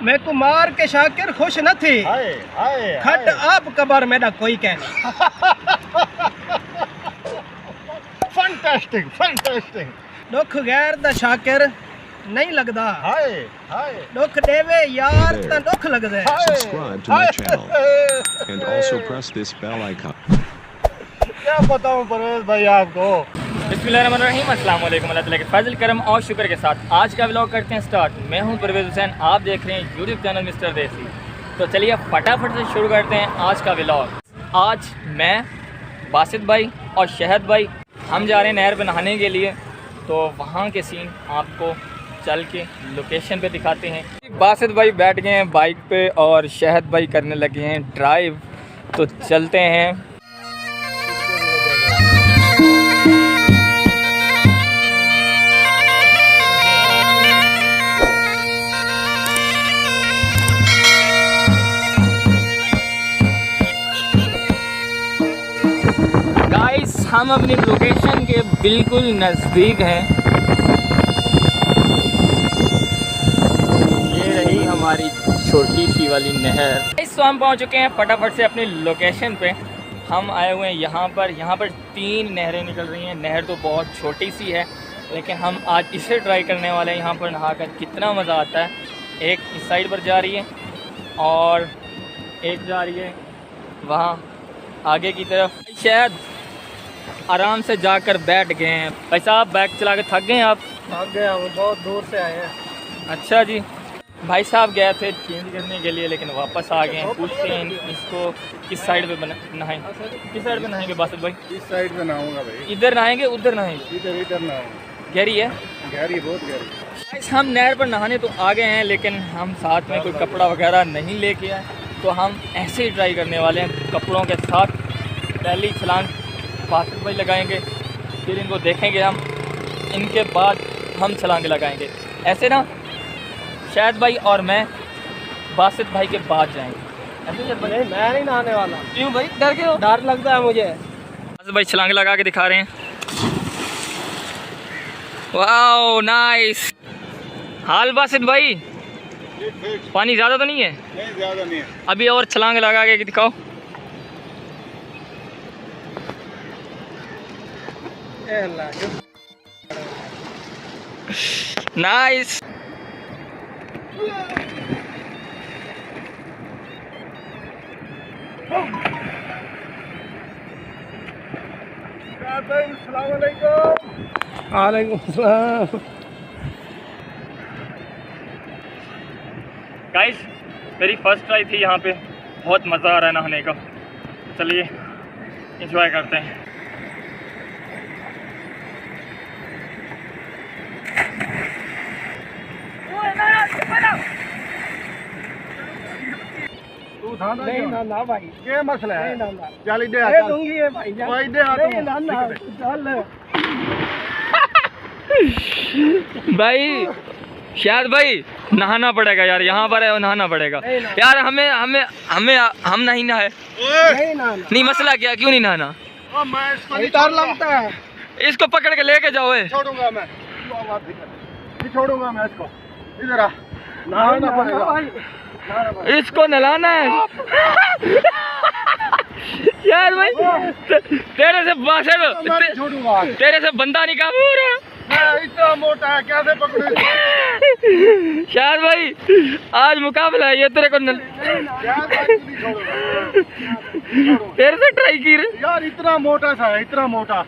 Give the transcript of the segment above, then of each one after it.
मैं को मार के शाकिर खुश न थी। खट आप कबर मेरा कोई कहना। Fantastic fantastic. दुख गैर दा शाकिर नहीं लगदा। हाय हाय। दुख देवे यार ता दुख लगदा। Subscribe to my channel and also press this bell icon. क्या बताऊं परवेज भाई आपको। बिस्मिल्लाहिर्रहमानिर्रहीम, अस्सलाम वालेकुम, अल्लाह ताला के फजल करम और शुक्र के साथ आज का व्लॉग करते हैं स्टार्ट। मैं हूं परवेज हुसैन, आप देख रहे हैं यूट्यूब चैनल मिस्टर देसी। तो चलिए फटाफट से शुरू करते हैं आज का व्लॉग। आज मैं, बासित भाई और शहद भाई हम जा रहे हैं नहर पे नहाने के लिए। तो वहाँ के सीन आपको चल के लोकेशन पे दिखाते हैं। बासित भाई बैठ गए हैं बाइक पे और शहद भाई करने लगे हैं ड्राइव। तो चलते हैं। गाइस हम अपनी लोकेशन के बिल्कुल नज़दीक हैं। ये रही हमारी छोटी सी वाली नहर। इस तो हम पहुंच चुके हैं फटाफट से अपनी लोकेशन पे। हम आए हुए हैं यहाँ पर 3 नहरें निकल रही हैं। नहर तो बहुत छोटी सी है लेकिन हम आज इसे ट्राई करने वाले हैं। यहाँ पर नहाकर कितना मज़ा आता है। एक इस साइड पर जा रही है और एक जा रही है वहाँ आगे की तरफ। शायद आराम से जाकर बैठ गए हैं। भाई साहब बाइक चला के थक गए हैं आप? थक गया हूं, बहुत दूर से आए हैं। अच्छा जी। भाई साहब गए थे चेंज करने के लिए लेकिन वापस आ गए हैं। पूछते हैं इसको किस साइड पे नहाएं। किस साइड पे नहाएंगे बासित भाई? इस साइड पे नहाऊंगा भाई। इधर नहाएंगे उधर नहाएंगे? इधर नहाऊंगा। गहरी है? गहरी, बहुत गहरी। गाइस हम नहर पर नहाने तो आ गए हैं लेकिन हम साथ में कोई कपड़ा वगैरह नहीं लेके आए। तो हम ऐसे ही ट्राई करने वाले हैं कपड़ों के साथ। पहली छलांग बासित भाई लगाएंगे, फिर इनको देखेंगे हम, इनके बाद हम छलांगे लगाएंगे। ऐसे ना शायद भाई और मैं बासित भाई के बाद जाएंगे। ऐसे नहीं, मैं नहीं नहाने वाला। क्यों भाई, डर के हो? डर लगता है मुझे। बासित भाई छलांगे लगा के दिखा रहे हैं। Wow nice. हाल बासित भाई पानी ज़्यादा तो नहीं है? नहीं ज़्यादा नहीं है। अभी और छलांग लगा के दिखाओ। नाइस। वालेकुम सलाम। गाइस मेरी फर्स्ट ट्राई थी यहाँ पे, बहुत मज़ा आ रहा है नहाने का। चलिए एंजॉय करते हैं। नहीं ना भाई, क्या मसला है? नहीं ना। चल इधर दे दूंगी ये भाई। भाई दे हाथ नहीं ना चल। भाई शायद भाई नहाना पड़ेगा यार, यहाँ पर है नहाना पड़ेगा यार। हम नहीं नहाए। नहीं ना। नहीं मसला क्या, क्यों नहीं नहाना? मैं इसको डर लगता है। इसको पकड़ के लेके जाओ। छोड़ूंगा मैं, नहीं छोड़ूंगा मैं इसको। इधर आ, नहाना पड़ेगा। इसको नहलाना है यार भाई। तेरे से छोड़ूंगा। तेरे से बंदा नहीं काबू हो रहा। मैं इतना मोटा है, कैसे पकड़ूं? शायद भाई आज मुकाबला है ये तेरे को तेरे से ट्राई की रे यार। इतना मोटा सा है, इतना मोटा।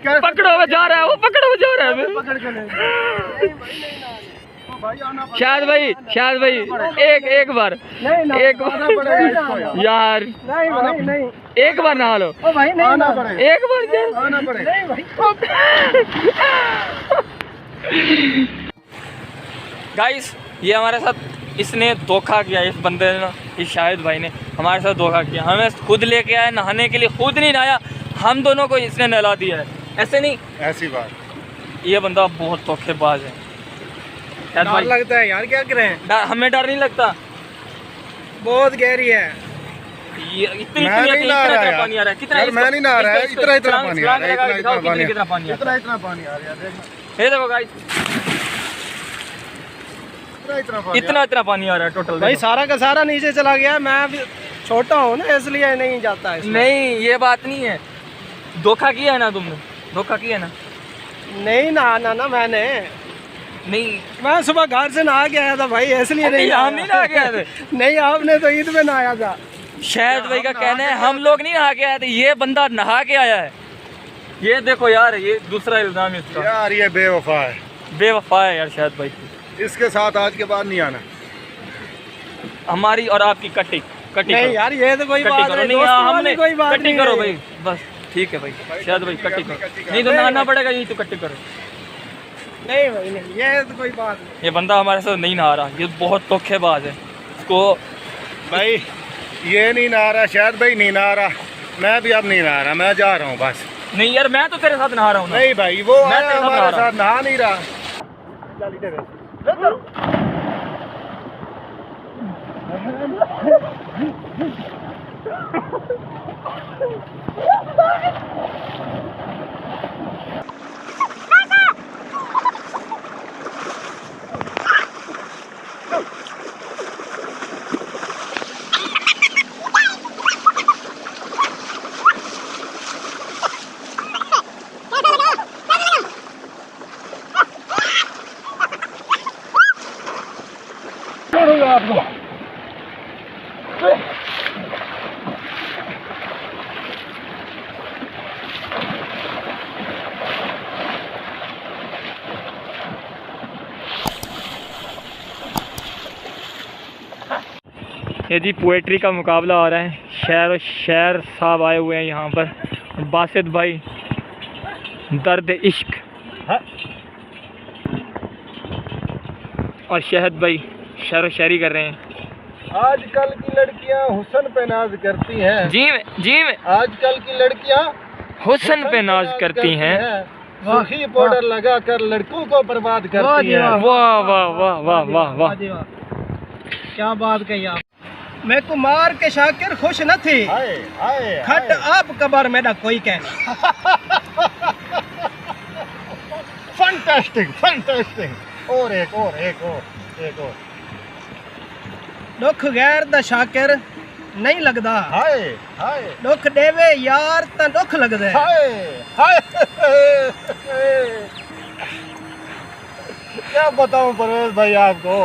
कैसे पकड़ो हुए जा रहा है, वो पकड़ो हुए जा रहा है। पकड़ के ले भाई आना पड़ेगा। शायद भाई एक बार एक बार यार, नहीं एक बार नहा लो। ओ भाई नहीं आना ना। पड़ेगा। एक बार आना पड़ेगा। नहीं भाई। गाइस ये हमारे साथ इसने धोखा किया। इस बंदे ने, इस शाहिद भाई ने हमारे साथ धोखा किया। हमें खुद लेके आया नहाने के लिए, खुद नहीं नहाया, हम दोनों को इसने नहला दिया है। ऐसे नहीं, ऐसी बात। ये बंदा बहुत धोखेबाज है। डर लगता है यार, क्या करें। हमें डर नहीं लगता। बहुत गहरी है। ये इतना पानी आ रहा है। कितना? मैं नहीं नहा रहा है। इतना पानी आ रहा है। कितना पानी आ रहा है। इतना पानी आ रहा है। ये देखो गाइस, इतना पानी आ रहा है टोटल। भाई सारा का सारा नीचे चला गया, मैं अभी छोटा हूँ ना इसलिए नहीं जाता है। नहीं ये बात नहीं है, धोखा किया है ना तुमने, धोखा किया ना। नहीं नहाना ना मैंने, नहीं मैं सुबह घर से नहा के आया था भाई, इसलिए नहीं हम नहीं नहा के आए थे। नहीं आपने तो ईद में नहाया था। शायद भाई का कहना है हम लोग नहीं नहा के आए थे, ये बंदा नहा के आया है। ये देखो यार, ये दूसरा इल्जाम है इसका। यार ये बेवफा है, बेवफा है यार शायद भाई। इसके साथ आज के बाद नहीं आना। हमारी और आपकी कट्टी कट्टी नहीं करो। यार ये तो कोई कट्टी बात करो। नहीं, नहीं दोस्ती वाली हमने कोई बात कट्टी नहीं करो है। भाई, बस ठीक है भाई। शायद भाई कट्टी करो, नहीं तो नहाना पड़ेगा, यही तो कट्टी करो। नहीं भाई नहीं, ये तो कोई बात नहीं। ये बंदा हमारे साथ नहीं नहा रहा, ये बहुत धोखेबाज है। इसको भाई ये नहीं नहा रहा, शायद भाई नहीं नहा रहा, मैं भी अब नहीं नहा रहा, मैं जा रहा हूँ बस। नहीं यार मैं तो तेरे साथ नहा रहा हूँ ना। नहीं भाई वो मैं आया तेरे साथ हमारे नहा रहा साथ नहा नहीं रहा। छोड़ूंगा आपको। ये जी पोएट्री का मुकाबला आ रहा है, शेर और शेर साहब आए हुए हैं यहाँ पर। बासित भाई दर्द इश्क और शहद भाई शेर व शायरी कर रहे हैं। आजकल की लड़कियां हुस्न पे नाज करती हैं। जी में आजकल की लड़कियां हुस्न पे नाज करती हैं। सूखी पाउडर लगा कर लड़कों को बर्बाद करती हैं। वाह वाह वाह वाह वाह वाह। क्या बात कही आप। मैं कुमार के शाकिर खुश न थी, हाय हाय खट आप कबर मेरा कोई कहना। Fantastic fantastic. और एक और एक और एक और। दुख गैर दा शाकिर नहीं लगदा, हाय हाय दुख देवे यार ता दुख लगदा। हाय हाय। क्या बताऊं परवेज भाई आपको।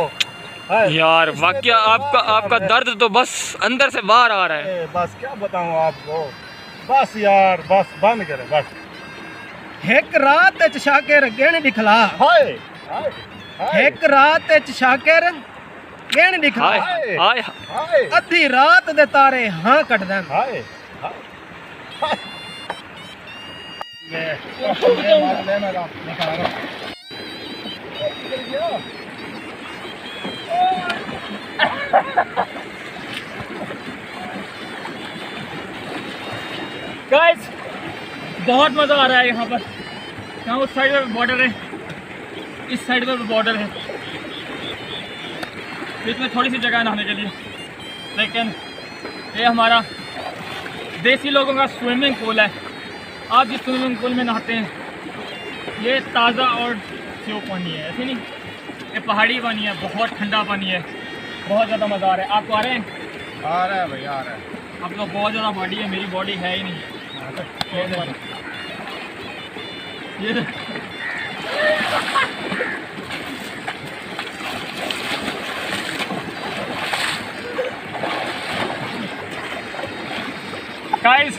हाय। यार वाकया आपका दर्द तो बस अंदर से बाहर आ रहा है। बस क्या बताऊं आपको, बस यार बस बंद करें बस। एक रात च शाकिर गेण दिखला, हाय हाय एक रात च शाकिर गेण दिखला। हाय हाय हाय अद्धी रात दे तारे हाँ कट देन। हाय हाय। गाइस बहुत मज़ा आ रहा है यहाँ पर। यहाँ उस साइड में बॉर्डर है, इस साइड में भी बॉर्डर है, बीच में थोड़ी सी जगह है नहाने के लिए। लेकिन ये हमारा देसी लोगों का स्विमिंग पूल है। आप जिस स्विमिंग पूल में नहाते हैं ये ताज़ा और सेव पानी है, ऐसे नहीं, ये पहाड़ी पानी है, बहुत ठंडा पानी है, बहुत ज़्यादा मज़ा आ रहा है। आपको आ रहे हैं? आ रहा है भाई आ रहा है। आपका बहुत ज़्यादा बॉडी है, मेरी बॉडी है ही नहीं। ये गाइस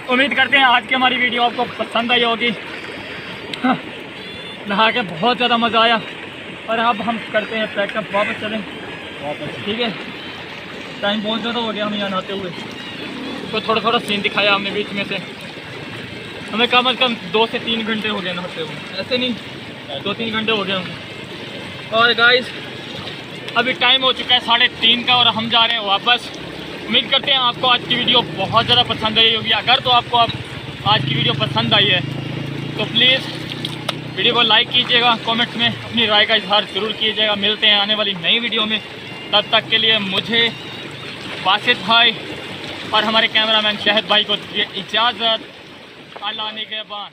उम्मीद करते हैं आज की हमारी वीडियो आपको पसंद आई होगी। नहा के बहुत ज़्यादा मज़ा आया और अब हम करते हैं पैकअप, वापस चलें वापस। ठीक है, टाइम बहुत ज़्यादा हो गया हमें यहाँ नहाते हुए, तो थोड़ा थोड़ा सीन दिखाया हमने बीच में से। हमें कम से कम 2 से 3 घंटे हो गए नहाते हुए, ऐसे नहीं 2-3 घंटे हो गए होंगे। और गाइस अभी टाइम हो चुका है 3:30 का और हम जा रहे हैं वापस। उम्मीद करते हैं आपको आज की वीडियो बहुत ज़्यादा पसंद आई होगी। अगर तो आपको आज की वीडियो पसंद आई है तो प्लीज़ वीडियो को लाइक कीजिएगा, कमेंट्स में अपनी राय का इजहार ज़रूर कीजिएगा। मिलते हैं आने वाली नई वीडियो में, तब तक के लिए मुझे बासित भाई और हमारे कैमरामैन शहद भाई को इजाज़त। अल्लाह निगहबान।